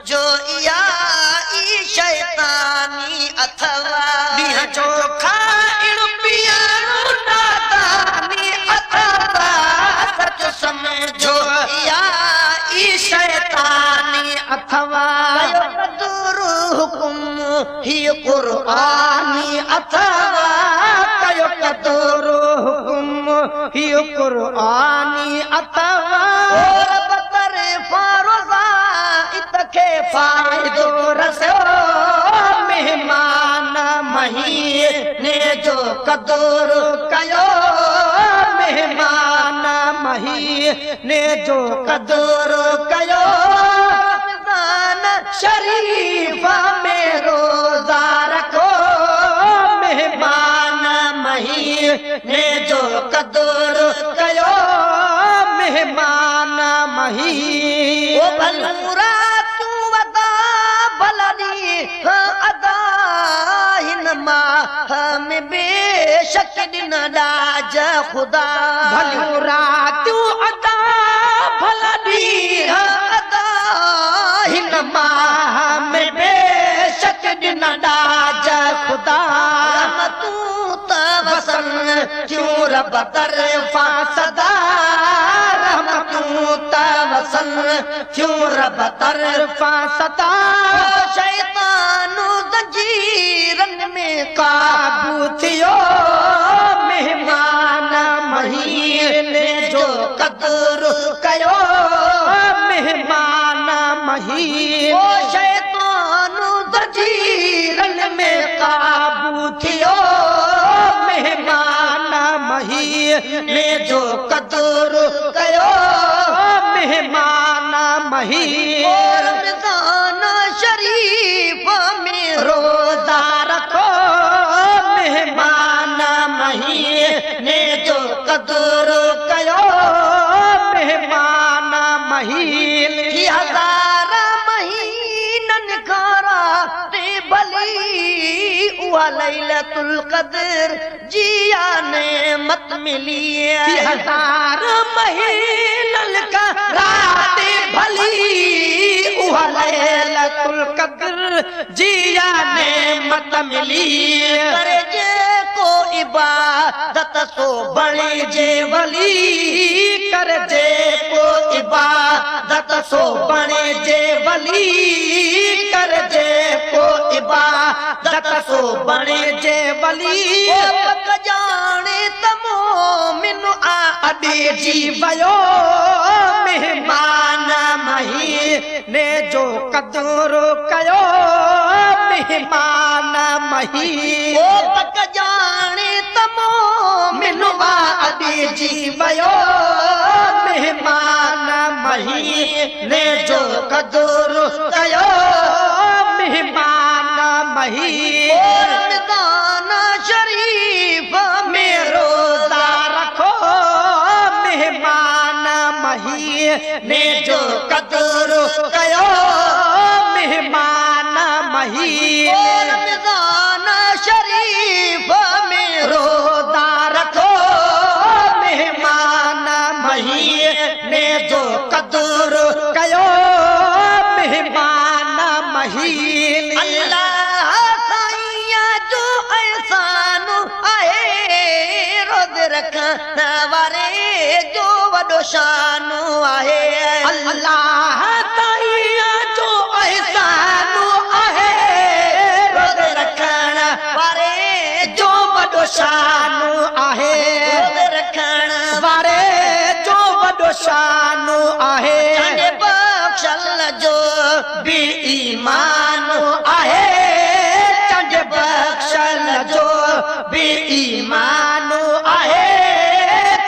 जो इया ई शैतानी अथवा ॾींहं जो खाइण पीअण नादानी अथवा सच समझो इया ई शैतानी अथवा कदुर हुकुम ही कुरानी अथवा कयो कदुर हुकुम ही कुरानी अथवा फायदो रसो मेहमान महीने जो कदुर कयो मेहमान महीने जो कदुर कयो रमज़ान शरीफ में रोजा रखो मेहमान महीने जो कदुर कयो मेहमान महीने ओ भलूरा में बेशक दिन लाज खुदा भलो रातू अदा भला दी अदा हिन माह में बेशक दिन लाज खुदा तू तवसन क्यों रब तरफा सदा रहमतू तवसन क्यों रब तरफा सदा शैतानु जंजीरन में काबू थियो मेहमान महीने जो कदुर कयो मेहमान महीने ओ शैतानु जंजीरन में काबू थियो मेहमान महीने जो कदुर कयो मेहमान महीने रमज़ान शरीफ में रोजा रखो मेहमान महीने जो कदुर कयो मेहमान महीने हजार महीनन खारा ते भली उहा लैलतुल क़द्र जिया नेमत मिली हजार महीनन का रात भली उहा लैलतुल क़द्र जिया नेमत मिली करे जे को इबादत सो बणे जे वली करे जे को इबादत सो बणे जे वली करे जे को इबादत सो बणे जे वली पक जाने तमो मिनु आ अॾे जी वयो मेहमान महीने जो कदुर कयो मेहमान महीने पक जाने तमो मिनु आ अॾे जी वयो मेहमान महीने जो कदुर कयो मेहमान महीने रमज़ान शरीफ में रोजा रखो मेहमान महीने जो कदुर कयो मेहमान महीने रमज़ान शरीफ में रोजा रखो मेहमान महीने जो कदुर कयो मेहमान महीने अल्लाह साईं जो एहसान आहे रोज़ रखण वारे जो वॾो शान आहे अल्लाह साईं जो एहसान आहे रोज़ रखण वारे जो वॾो शान आहे रोज़ रखण वारे जो वॾो शान आहे बख्शल जो बि ईमान आहे चंड बख्शल जो बि ईमान आहे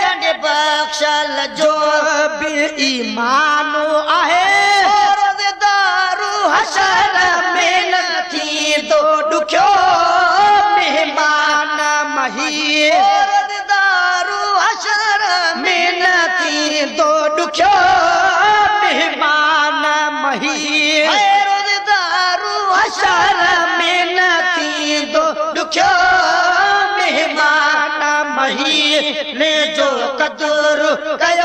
चंड बख्शल जो बि ईमान आहे रोज़दारू हशर में न थींदो ॾुखियो मेहमान मही रोज़दारू हशर में न थींदो ॾुखियो मेहमान मही रोज़दारू हशर में न थींदो ॾुखियो मेहमान मही ने जो क़दुरु कयो